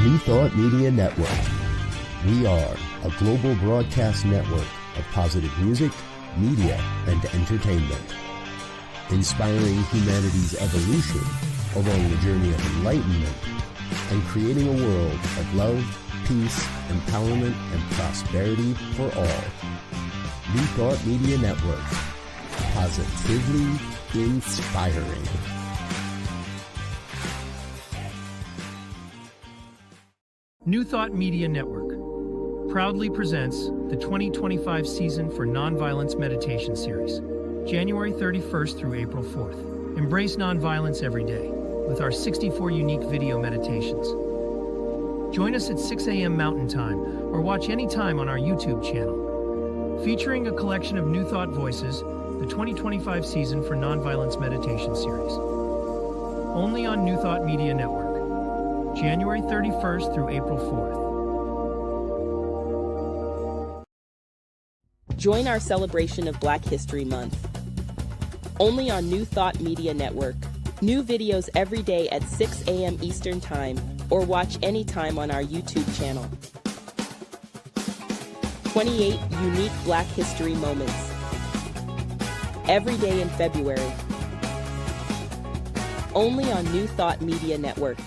New Thought Media Network. We are a global broadcast network of positive music, media, and entertainment, inspiring humanity's evolution along the journey of enlightenment and creating a world of love, peace, empowerment, and prosperity for all. New Thought Media Network. Positively inspiring. New Thought Media Network proudly presents the 2025 season for Nonviolence Meditation Series, January 31st through April 4th. Embrace nonviolence every day with our 64 unique video meditations. Join us at 6 a.m. Mountain Time or watch anytime on our YouTube channel. Featuring a collection of New Thought voices, the 2025 season for Nonviolence Meditation Series. Only on New Thought Media Network. January 31st through April 4th. Join our celebration of Black History Month. Only on New Thought Media Network. New videos every day at 6 a.m. Eastern Time or watch anytime on our YouTube channel. 28 unique Black History moments. Every day in February. Only on New Thought Media Network.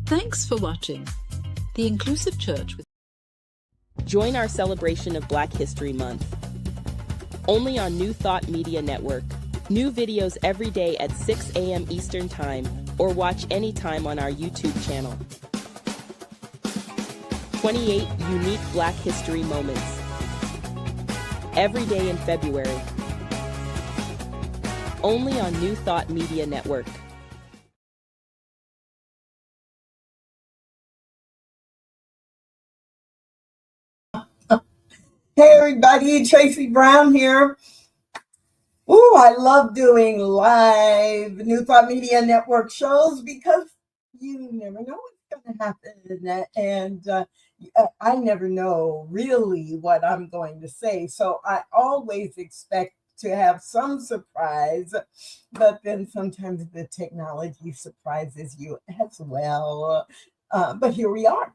Thanks for watching The Inclusive Church. Join our celebration of Black History Month. Only on New Thought Media Network. New videos every day at 6 a.m. Eastern Time or watch anytime on our YouTube channel. 28 unique Black History moments. Every day in February. Only on New Thought Media Network. Hey everybody, Tracy Brown here. Ooh, I love doing live New Thought Media Network shows because you never know what's going to happen. And I never know really what I'm going to say. So I always expect to have some surprise, but then sometimes the technology surprises you as well. But here we are.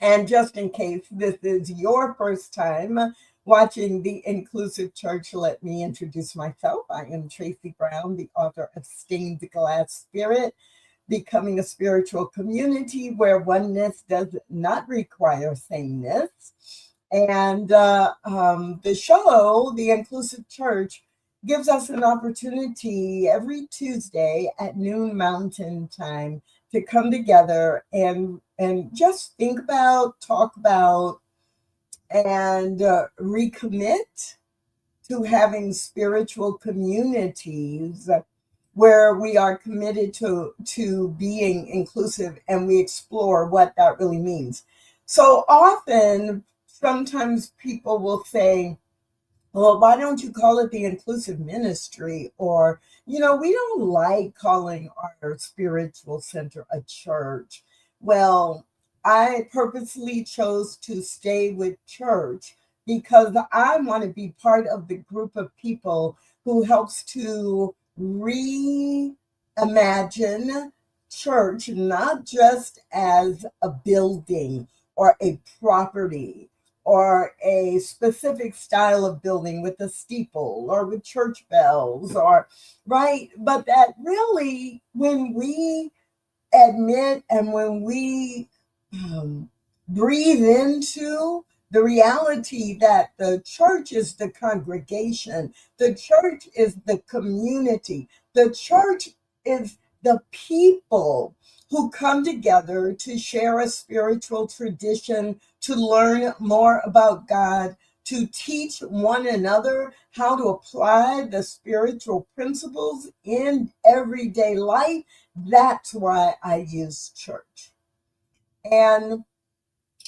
And just in case this is your first time watching The Inclusive Church, let me introduce myself. I am Tracy Brown, the author of Stained Glass Spirit, Becoming a Spiritual Community Where Oneness Does Not Require Sameness. And the show, The Inclusive Church, gives us an opportunity every Tuesday at noon Mountain Time to come together and just think about, talk about, and recommit to having spiritual communities where we are committed to being inclusive and we explore what that really means. So often, sometimes people will say, well, why don't you call it the inclusive ministry? Or, we don't like calling our spiritual center a church. Well, I purposely chose to stay with church because I want to be part of the group of people who helps to reimagine church, not just as a building or a property, or a specific style of building with a steeple or with church bells, or right. But that really, when we admit and when we breathe into the reality that the church is the congregation, the church is the community, the church is the people who come together to share a spiritual tradition, to learn more about God, to teach one another how to apply the spiritual principles in everyday life. That's why I use church. And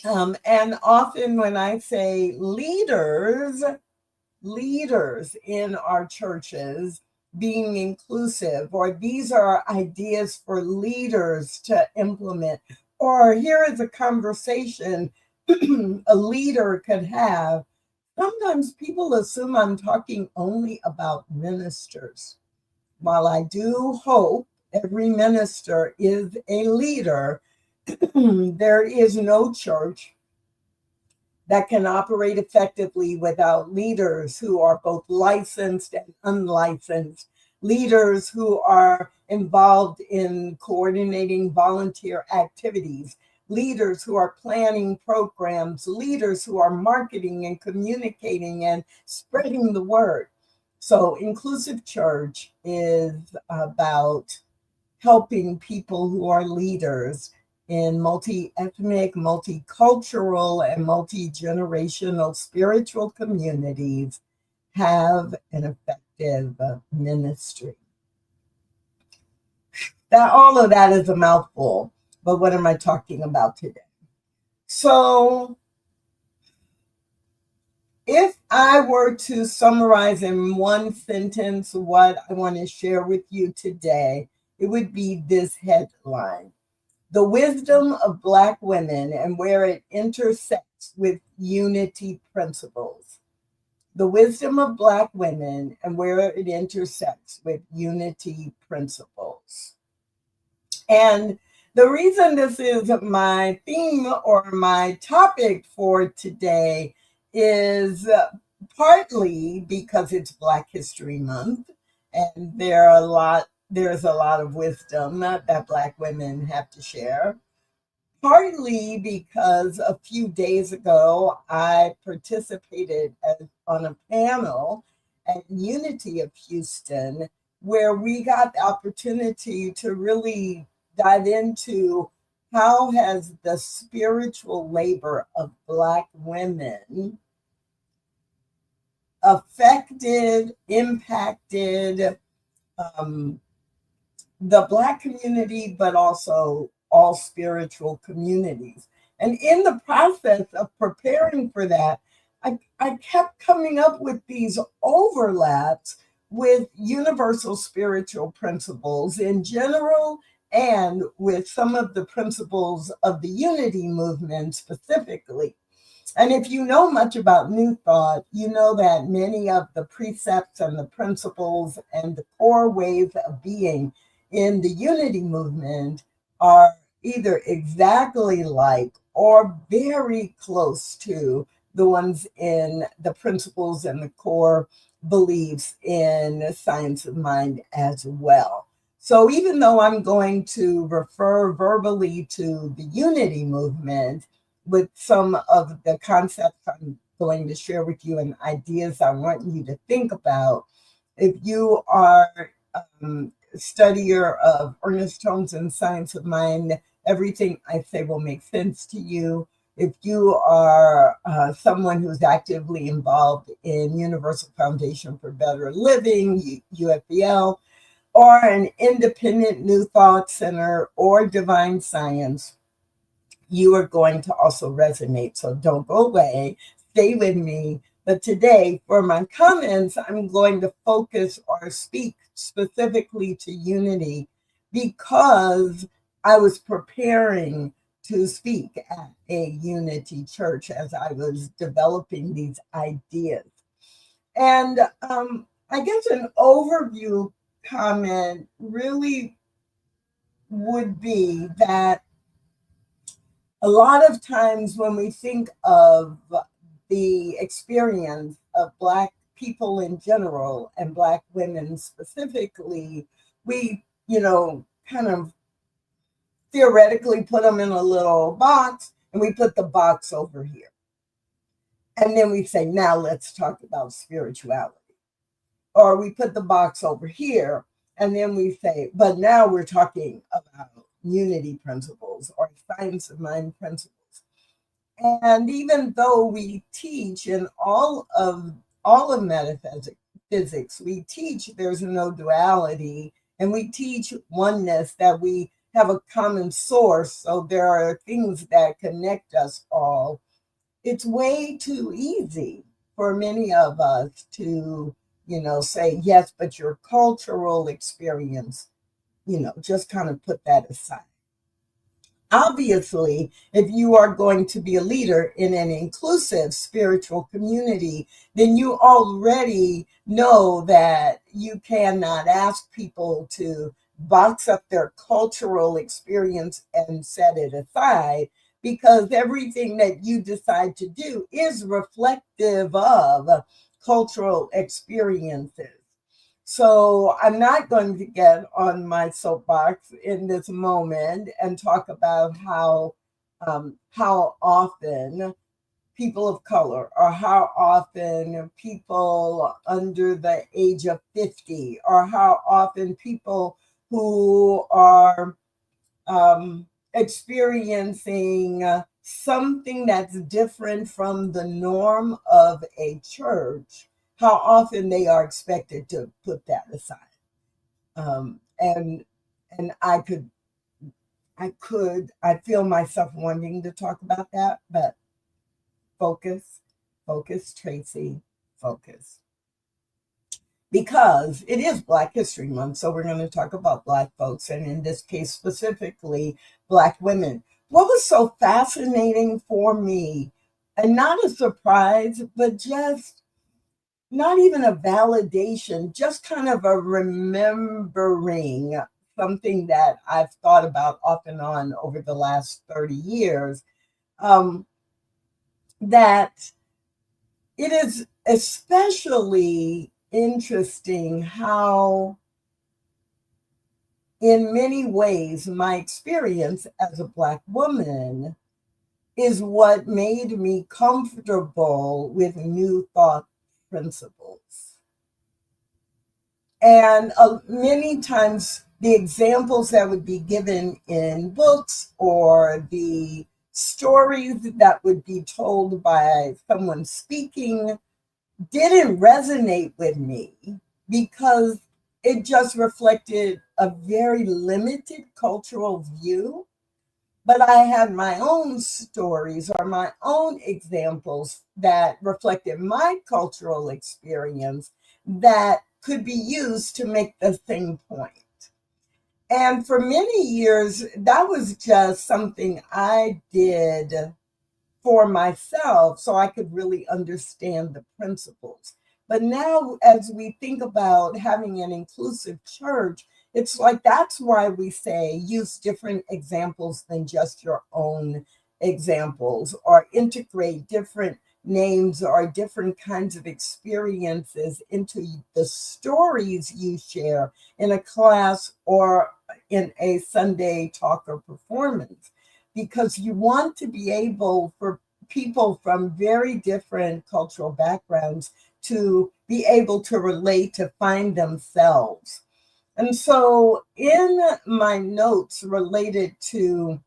often when I say leaders in our churches, being inclusive, or these are ideas for leaders to implement, or here is a conversation a leader could have Sometimes people assume I'm talking only about ministers. While I do hope every minister is a leader, there is no church that can operate effectively without leaders who are both licensed and unlicensed, leaders who are involved in coordinating volunteer activities, leaders who are planning programs, leaders who are marketing and communicating and spreading the word. So, inclusive church is about helping people who are leaders in multi-ethnic, multicultural, and multi-generational spiritual communities have an effective ministry. That all of that is a mouthful, but what am I talking about today? So, if I were to summarize in one sentence what I want to share with you today, it would be this headline: The Wisdom of Black Women and Where It Intersects with Unity Principles. The Wisdom of Black Women and Where It Intersects with Unity Principles. And the reason this is my theme or my topic for today is partly because it's Black History Month, and there's a lot of wisdom that Black women have to share. Partly because a few days ago I participated on a panel at Unity of Houston, where we got the opportunity to really dive into how has the spiritual labor of Black women affected, impacted the Black community, but also all spiritual communities. And in the process of preparing for that, I kept coming up with these overlaps with universal spiritual principles in general and with some of the principles of the unity movement specifically. And if you know much about New Thought, you know that many of the precepts and the principles and the core ways of being in the unity movement are either exactly like or very close to the ones in the principles and the core beliefs in science of mind as well. So even though I'm going to refer verbally to the unity movement, with some of the concepts I'm going to share with you and ideas I want you to think about. If you are a studier of Ernest Holmes' Science of Mind, everything I say will make sense to you. If you are someone who's actively involved in Universal Foundation for Better Living, UFBL, or an independent New Thought Center or Divine Science, you are going to also resonate. So don't go away, stay with me. But today, for my comments, I'm going to focus or speak specifically to unity because I was preparing to speak at a unity church as I was developing these ideas. And I guess an overview comment really would be that a lot of times when we think of the experience of Black people in general and Black women specifically, we, kind of theoretically put them in a little box and we put the box over here. And then we say, now let's talk about spirituality. Or we put the box over here and then we say, but now we're talking about unity principles or science of mind principles. And even though we teach in all of metaphysics, we teach there's no duality, and we teach oneness, that we have a common source, so there are things that connect us all. It's way too easy for many of us to, say, yes, but your cultural experience, just kind of put that aside. Obviously, if you are going to be a leader in an inclusive spiritual community, then you already know that you cannot ask people to box up their cultural experience and set it aside, because everything that you decide to do is reflective of cultural experiences. So I'm not going to get on my soapbox in this moment and talk about how often people of color, or how often people under the age of 50, or how often people who are experiencing something that's different from the norm of a church, how often they are expected to put that aside. And I feel myself wanting to talk about that, but focus, Tracy, focus. Because it is Black History Month, so we're going to talk about Black folks, and in this case specifically, Black women. What was so fascinating for me, and not a surprise, but just not even a validation, just kind of a remembering, something that I've thought about off and on over the last 30 years, that it is especially interesting how, in many ways, my experience as a Black woman is what made me comfortable with New Thought principles. And many times, the examples that would be given in books, or the stories that would be told by someone speaking, didn't resonate with me, because it just reflected a very limited cultural view. But I had my own stories, or my own examples that reflected my cultural experience, that could be used to make the same point. And for many years, that was just something I did for myself so I could really understand the principles. But now, as we think about having an inclusive church, it's like that's why we say use different examples than just your own examples, or integrate different names or different kinds of experiences into the stories you share in a class or in a Sunday talk or performance, because you want to be able for people from very different cultural backgrounds to be able to relate, to find themselves. And so in my notes related to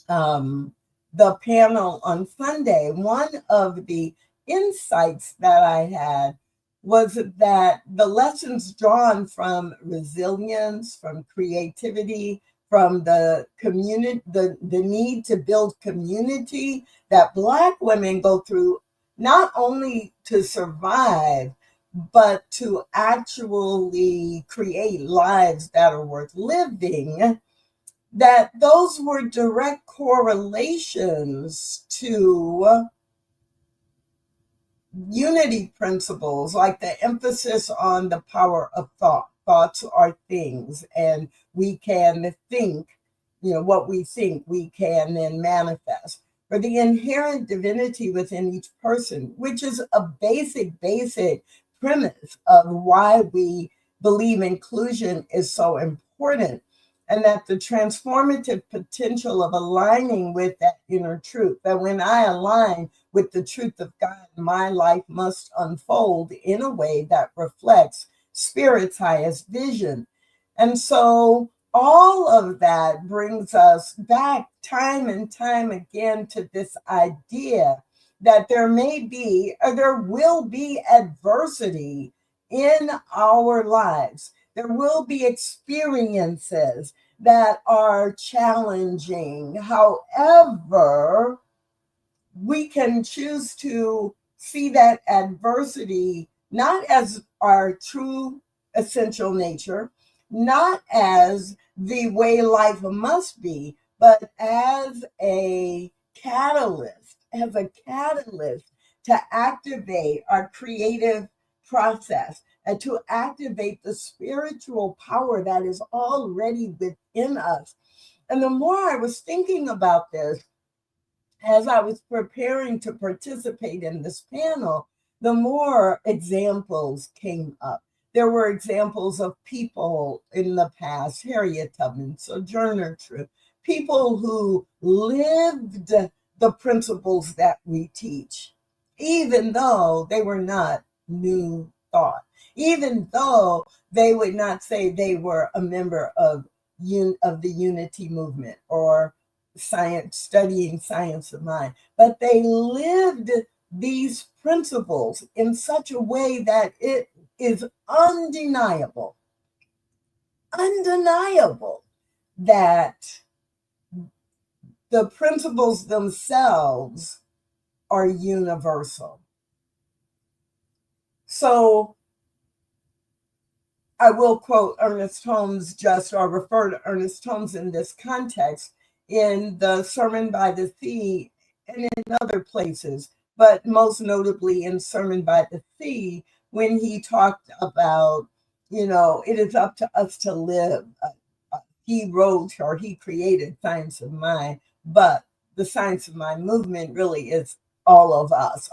the panel on Sunday, one of the insights that I had was that the lessons drawn from resilience, from creativity, from the community, the need to build community that Black women go through, not only to survive, but to actually create lives that are worth living, that those were direct correlations to unity principles, like the emphasis on the power of thought. Thoughts are things, and we can think, what we think, we can then manifest. For the inherent divinity within each person, which is a basic premise of why we believe inclusion is so important, and that the transformative potential of aligning with that inner truth, that when I align with the truth of God, my life must unfold in a way that reflects Spirit's highest vision. And so all of that brings us back time and time again to this idea that there may be, or there will be, adversity in our lives. There will be experiences that are challenging. However, we can choose to see that adversity not as our true essential nature, not as the way life must be, but as a catalyst, to activate our creative process and to activate the spiritual power that is already within us. And the more I was thinking about this, as I was preparing to participate in this panel, the more examples came up. There were examples of people in the past, Harriet Tubman, Sojourner Truth, people who lived the principles that we teach, even though they were not new thought, even though they would not say they were a member of the unity movement or studying science of mind, but they lived these principles in such a way that it is undeniable that the principles themselves are universal. So I will quote Ernest Holmes or refer to Ernest Holmes in this context in the Sermon by the Sea and in other places, but most notably in Sermon by the Sea, when he talked about, it is up to us to live. He wrote or he created Science of Mind, but the Science of Mind movement really is all of us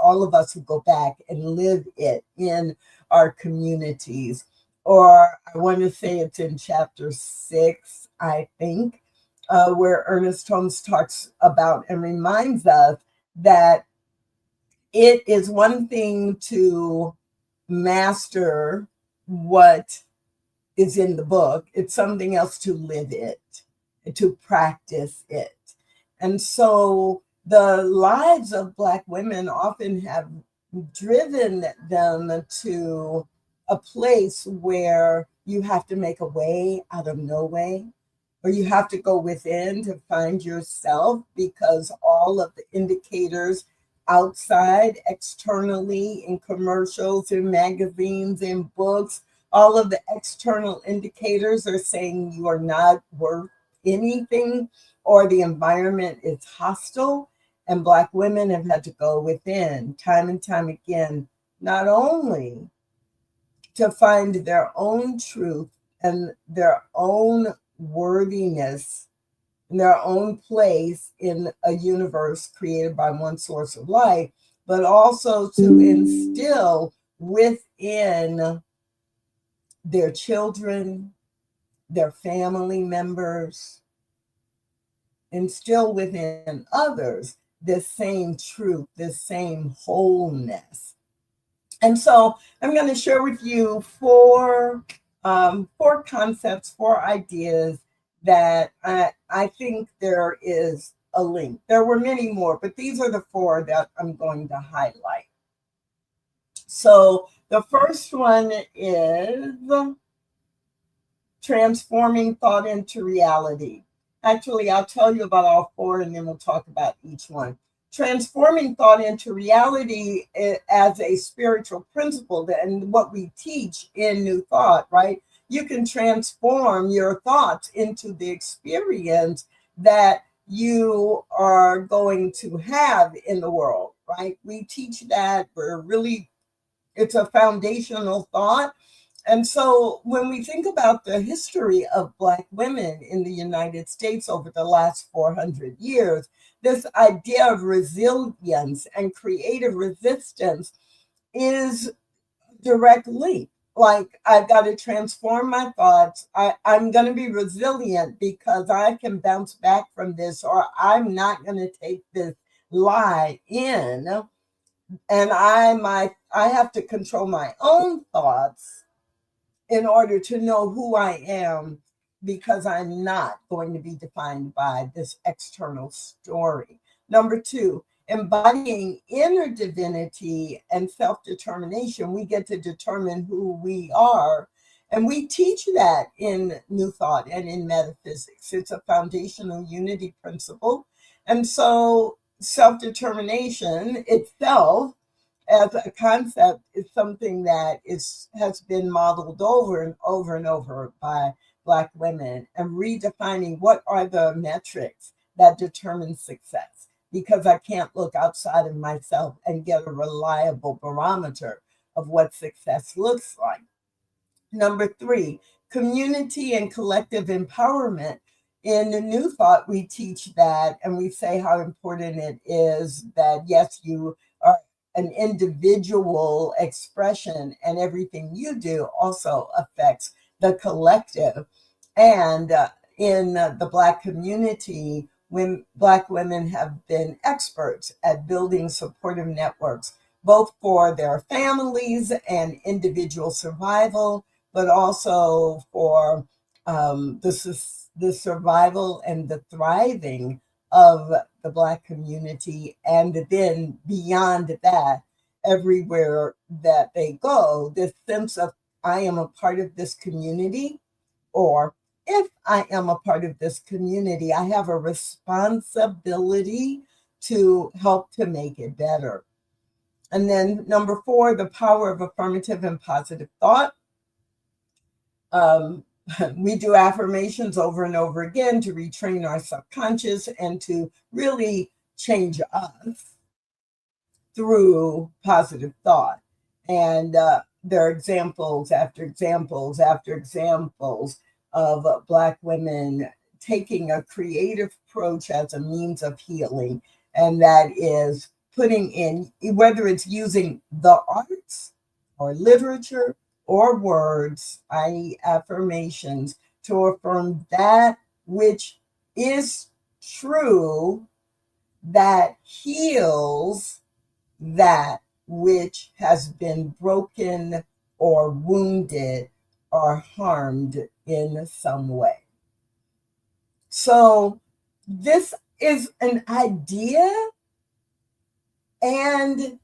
who go back and live it in our communities. Or I want to say it's in chapter 6, I think, where Ernest Holmes talks about and reminds us that it is one thing to master what is in the book. It's something else to live it, to practice it. And so the lives of Black women often have driven them to a place where you have to make a way out of no way, or you have to go within to find yourself, because all of the indicators outside, externally, in commercials, in magazines, in books, all of the external indicators are saying you are not worth anything, or the environment is hostile. And Black women have had to go within time and time again, not only to find their own truth and their own worthiness and their own place in a universe created by one source of life, but also to instill within their children, their family members, instill within others this same truth, this same wholeness. And so I'm going to share with you four concepts, 4 ideas that I think there is a link. There were many more, but these are the 4 that I'm going to highlight. So the first one is transforming thought into reality. Actually, I'll tell you about all 4 and then we'll talk about each one. Transforming thought into reality as a spiritual principle, and what we teach in New Thought, right? You can transform your thoughts into the experience that you are going to have in the world, right? We teach that. It's a foundational thought. And so when we think about the history of Black women in the United States over the last 400 years, this idea of resilience and creative resistance is a direct link. Like, I've got to transform my thoughts. I'm going to be resilient because I can bounce back from this, or I'm not going to take this lie in. And I have to control my own thoughts in order to know who I am, because I'm not going to be defined by this external story. Number 2, embodying inner divinity and self-determination. We get to determine who we are. And we teach that in New Thought and in metaphysics. It's a foundational unity principle. And so self-determination itself as a concept is something that has been modeled over and over and over by Black women and redefining what are the metrics that determine success, because I can't look outside of myself and get a reliable barometer of what success looks like. Number 3, community and collective empowerment. In the New Thought, we teach that, and we say how important it is that, yes, you are an individual expression, and everything you do also affects the collective. And in the Black community, when Black women have been experts at building supportive networks, both for their families and individual survival, but also for the survival and the thriving of the Black community. And then beyond that, everywhere that they go, this sense of I am a part of this community, or if I am a part of this community, I have a responsibility to help to make it better. And then number 4, the power of affirmative and positive thought. We do affirmations over and over again to retrain our subconscious and to really change us through positive thought. And there are examples after examples after examples of Black women taking a creative approach as a means of healing. And that is putting in, whether it's using the arts or literature or words, i.e. affirmations, to affirm that which is true, that heals that which has been broken or wounded or harmed in some way. So this is an idea, and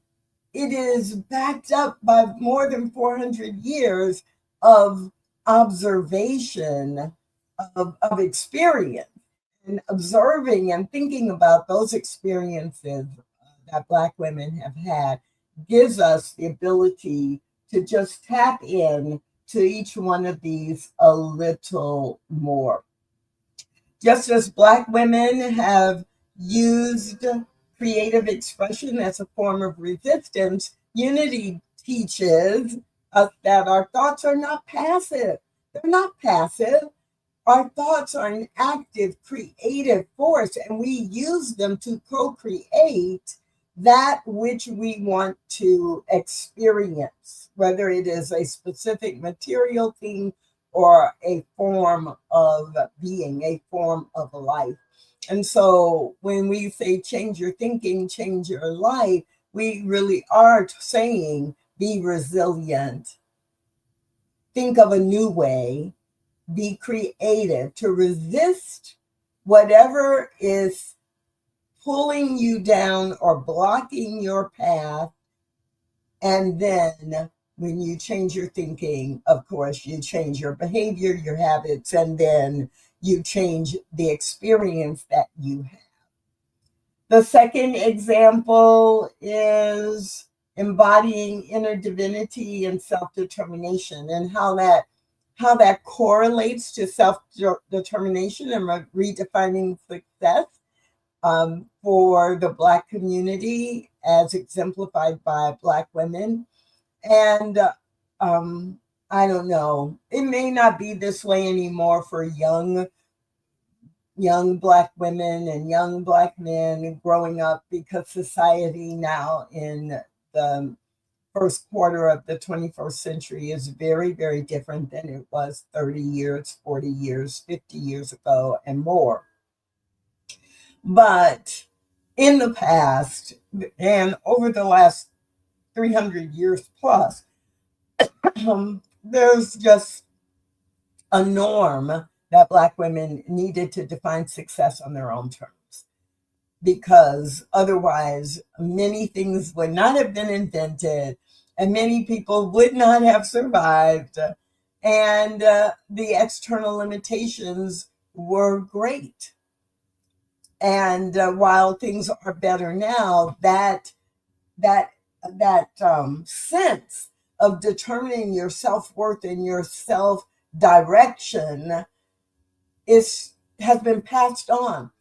it is backed up by more than 400 years of observation, of experience, and observing and thinking about those experiences that Black women have had gives us the ability to just tap in to each one of these a little more. Just as Black women have used creative expression as a form of resistance, unity teaches us that our thoughts are not passive. They're not passive. Our thoughts are an active, creative force, and we use them to co-create that which we want to experience, whether it is a specific material thing or a form of being, a form of life. And so when we say change your thinking, change your life, we really are saying be resilient, think of a new way, be creative to resist whatever is pulling you down or blocking your path. And then when you change your thinking, of course, you change your behavior, your habits, and then you change the experience that you have. The second example is embodying inner divinity and self-determination, and how that correlates to self-determination and redefining success for the Black community as exemplified by Black women. And I don't know, it may not be this way anymore for young Black women and young Black men growing up, because society now in the first quarter of the 21st century is very, very different than it was 30 years, 40 years, 50 years ago and more. But in the past and over the last 300 years plus, there's just a norm that Black women needed to define success on their own terms, because otherwise many things would not have been invented and many people would not have survived, and the external limitations were great. And while things are better now, that sense of determining your self-worth and your self direction has been passed on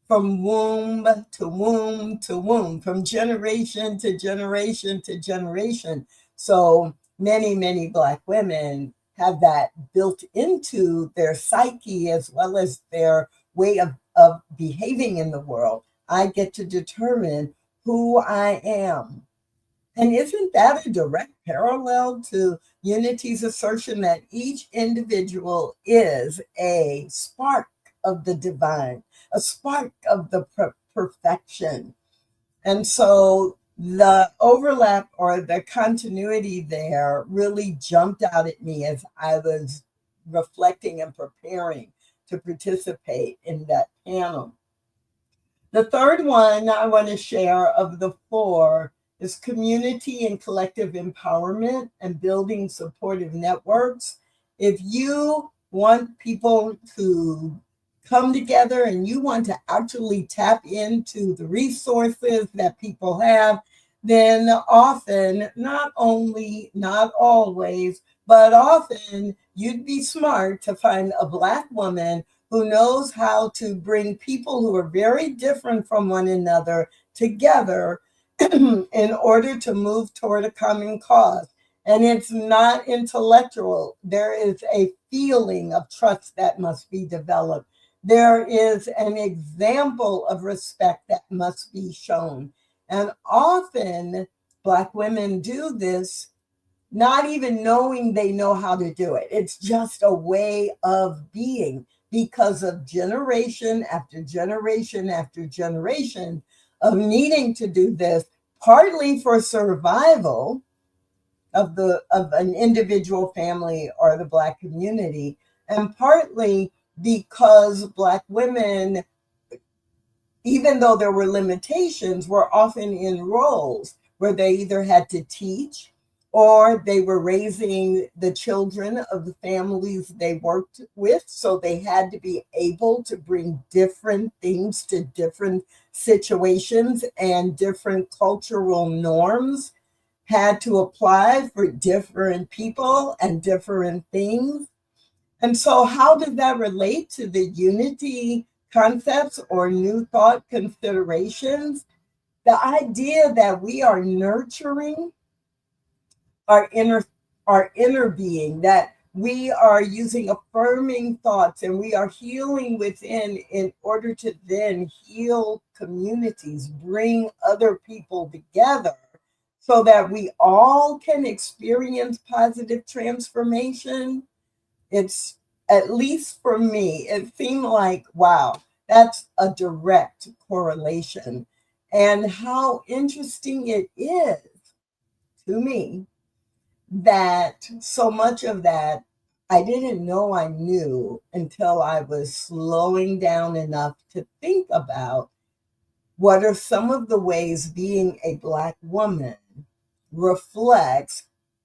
from womb to womb to womb, from generation to generation to generation. So many Black women have that built into their psyche as well as their way of behaving in the world. I get to determine who I am. And isn't that a direct parallel to Unity's assertion that each individual is a spark of the divine, a spark of the perfection? And so the overlap or the continuity there really jumped out at me as I was reflecting and preparing to participate in that panel. The third one I want to share of the four is community and collective empowerment and building supportive networks. If you want people to come together and you want to actually tap into the resources that people have, then often, not always, but often you'd be smart to find a Black woman who knows how to bring people who are very different from one another together in order to move toward a common cause. And it's not intellectual. There is a feeling of trust that must be developed. There is an example of respect that must be shown. And often Black women do this not even knowing they know how to do it. It's just a way of being because of generation after generation after generation of needing to do this, partly for survival of an individual family or the Black community, and partly because Black women, even though there were limitations, were often in roles where they either had to teach or they were raising the children of the families they worked with. So they had to be able to bring different things to different situations, and different cultural norms had to apply for different people and different things. And so how does that relate to the unity concepts or new thought considerations? The idea that we are nurturing our inner being, that we are using affirming thoughts and we are healing within in order to then heal communities, bring other people together so that we all can experience positive transformation. It's, at least for me, it seemed like, wow, that's a direct correlation. And how interesting it is to me that so much of that I didn't know I knew until I was slowing down enough to think about what are some of the ways being a Black woman reflects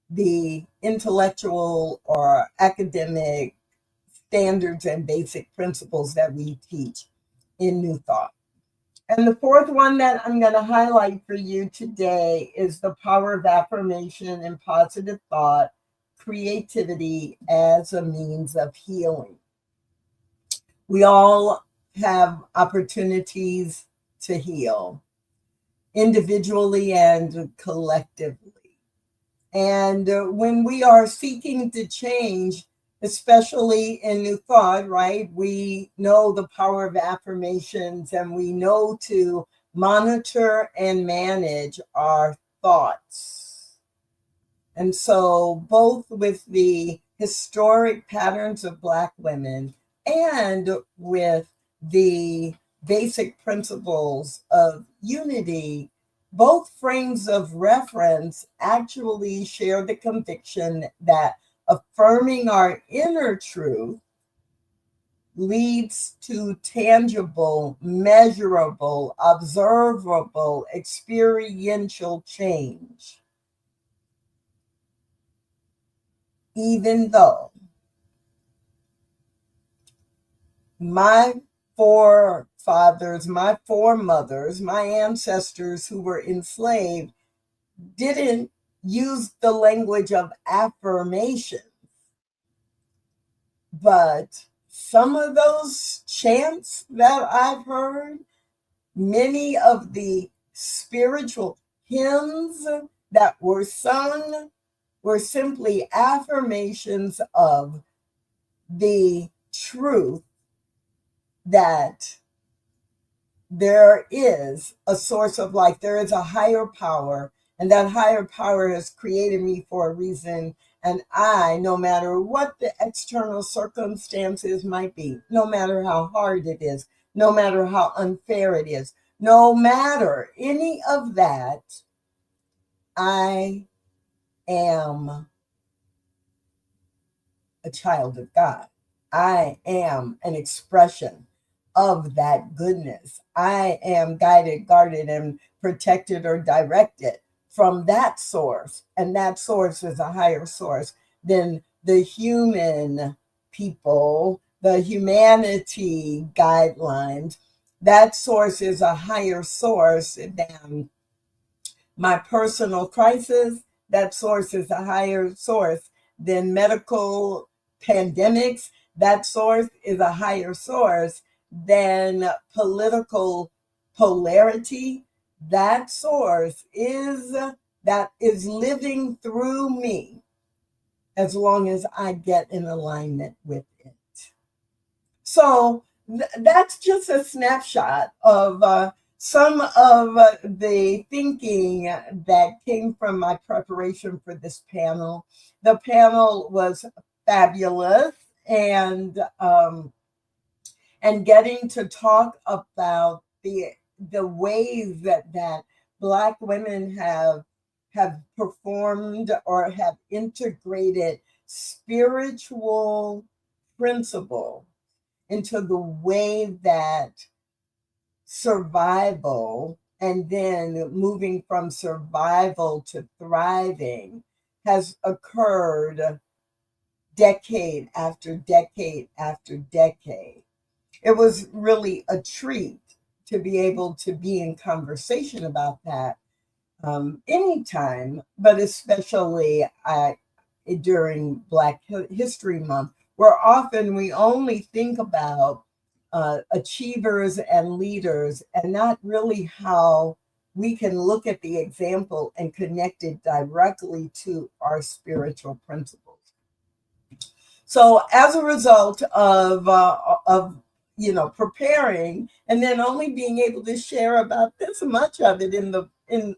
the intellectual or academic standards and basic principles that we teach in New Thought. And the fourth one that I'm going to highlight for you today is the power of affirmation and positive thought, creativity as a means of healing. We all have opportunities to heal, individually and collectively. And when we are seeking to change, especially in New Thought, right, we know the power of affirmations and we know to monitor and manage our thoughts. And so both with the historic patterns of Black women and with the basic principles of unity, both frames of reference actually share the conviction that affirming our inner truth leads to tangible, measurable, observable, experiential change. Even though my forefathers, my foremothers, my ancestors who were enslaved didn't use the language of affirmation. But some of those chants that I've heard, many of the spiritual hymns that were sung were simply affirmations of the truth that there is a source of life, there is a higher power, and that higher power has created me for a reason. And I, no matter what the external circumstances might be, no matter how hard it is, no matter how unfair it is, no matter any of that, I am a child of God. I am an expression of that goodness. I am guided, guarded, and protected or directed from that source. And that source is a higher source than the human people, the humanity guidelines. That source is a higher source than my personal crisis. That source is a higher source than medical pandemics. That source is a higher source than political polarity. That source is that is living through me as long as I get in alignment with it. So that's just a snapshot of some of the thinking that came from my preparation for this panel. The panel was fabulous, and getting to talk about the ways that Black women have performed or have integrated spiritual principle into the way that survival, and then moving from survival to thriving, has occurred decade after decade after decade. It was really a treat to be able to be in conversation about that anytime, but especially during Black History Month, where often we only think about achievers and leaders and not really how we can look at the example and connect it directly to our spiritual principles. So as a result of preparing and then only being able to share about this much of it in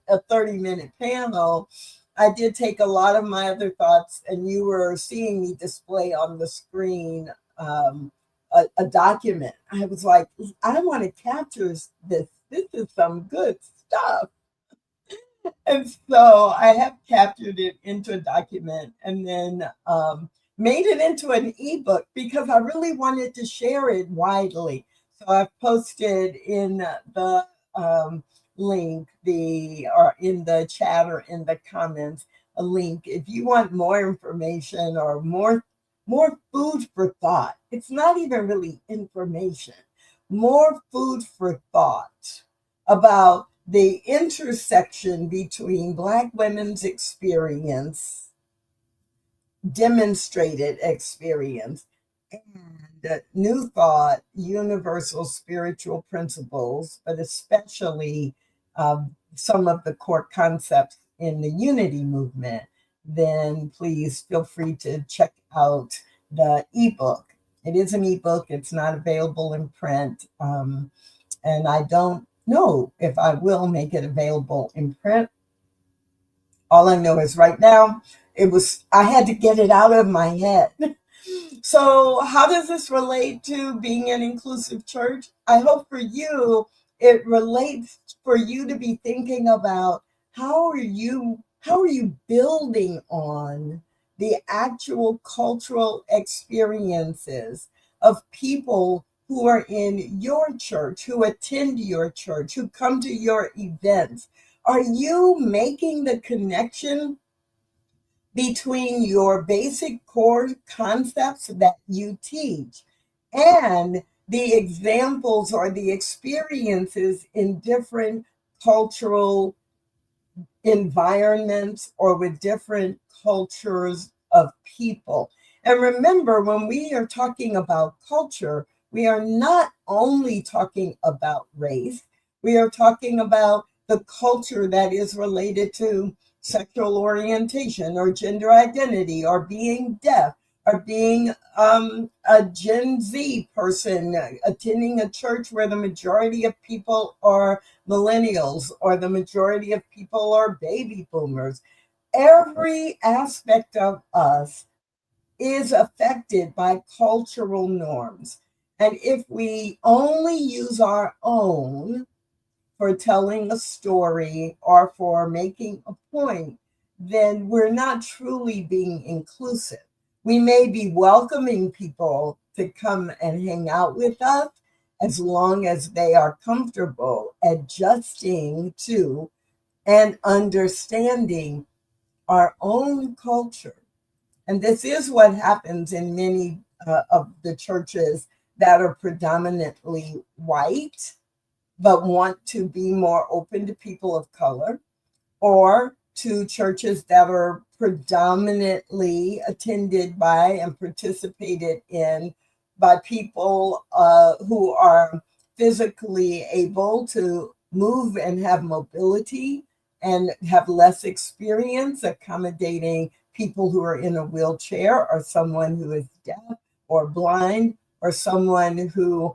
a 30-minute panel, I did take a lot of my other thoughts, and you were seeing me display on the screen a document. I was like, I want to capture this. This is some good stuff. And so I have captured it into a document and then made it into an ebook because I really wanted to share it widely. So I've posted in the link, or in the chat or in the comments, a link if you want more information or more food for thought. It's not even really information, more food for thought about the intersection between Black women's experience, demonstrated experience, and New Thought, universal spiritual principles, but especially some of the core concepts in the unity movement, then please feel free to check out the ebook. It is an ebook. It's not available in print. And I don't know if I will make it available in print. All I know is right now, I had to get it out of my head. So how does this relate to being an inclusive church? I hope for you, it relates for you to be thinking about how are you building on the actual cultural experiences of people who are in your church, who attend your church, who come to your events. Are you making the connection between your basic core concepts that you teach and the examples or the experiences in different cultural environments or with different cultures of people? And remember, when we are talking about culture, we are not only talking about race, we are talking about the culture that is related to sexual orientation or gender identity or being deaf or being a Gen Z person attending a church where the majority of people are millennials or the majority of people are baby boomers. Every aspect of us is affected by cultural norms. And if we only use our own for telling a story or for making a point, then we're not truly being inclusive. We may be welcoming people to come and hang out with us as long as they are comfortable adjusting to and understanding our own culture. And this is what happens in many of the churches that are predominantly white, but want to be more open to people of color, or to churches that are predominantly attended by and participated in by people who are physically able to move and have mobility and have less experience accommodating people who are in a wheelchair or someone who is deaf or blind or someone who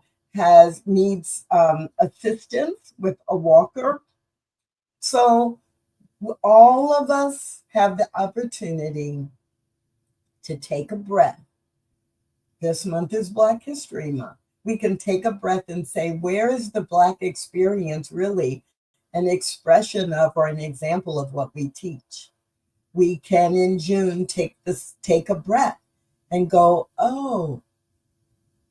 needs assistance with a walker. So all of us have the opportunity to take a breath. This month is Black History Month. We can take a breath and say, where is the Black experience really an expression of or an example of what we teach? We can in June take a breath and go, oh,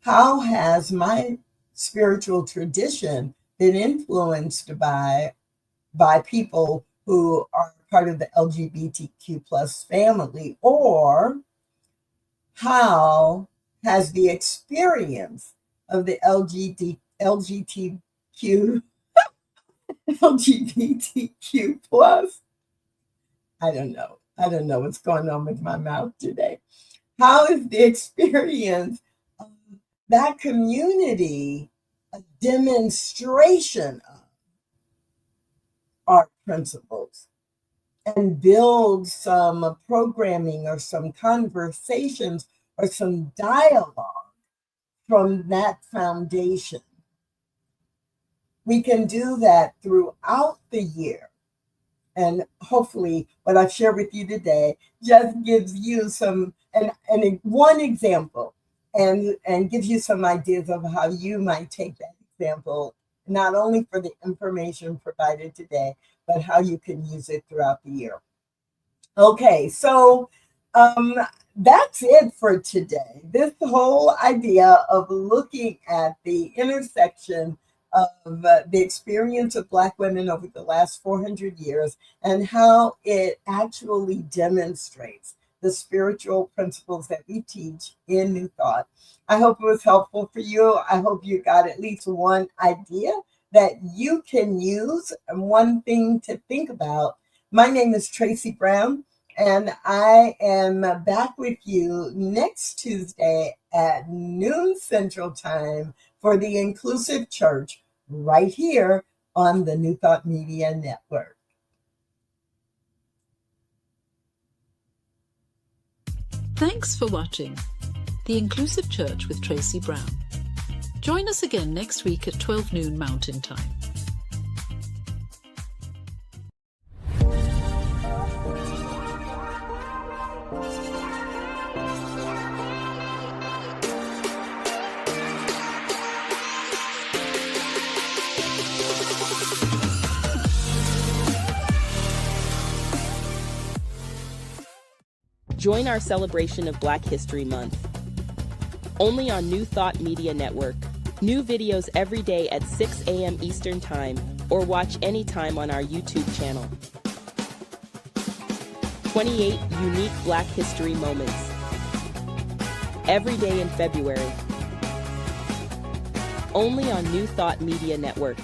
how has my spiritual tradition been influenced by people who are part of the LGBTQ plus family? Or how has the experience of the LGBTQ plus, I don't know what's going on with my mouth today. How is the experience of that community a demonstration of our principles, and build some programming or some conversations or some dialogue from that foundation? We can do that throughout the year. And hopefully what I've shared with you today just gives you some, and one example, and gives you some ideas of how you might take that example, not only for the information provided today, but how you can use it throughout the year. Okay, so that's it for today. This whole idea of looking at the intersection of the experience of Black women over the last 400 years and how it actually demonstrates the spiritual principles that we teach in New Thought. I hope it was helpful for you. I hope you got at least one idea that you can use and one thing to think about. My name is Tracy Brown, and I am back with you next Tuesday at noon Central Time for the Inclusive Church right here on the New Thought Media Network. Thanks for watching The Inclusive Church with Tracy Brown. Join us again next week at 12 noon Mountain Time. Join our celebration of Black History Month. Only on New Thought Media Network. New videos every day at 6 a.m. Eastern Time, or watch anytime on our YouTube channel. 28 unique Black history moments. Every day in February. Only on New Thought Media Network.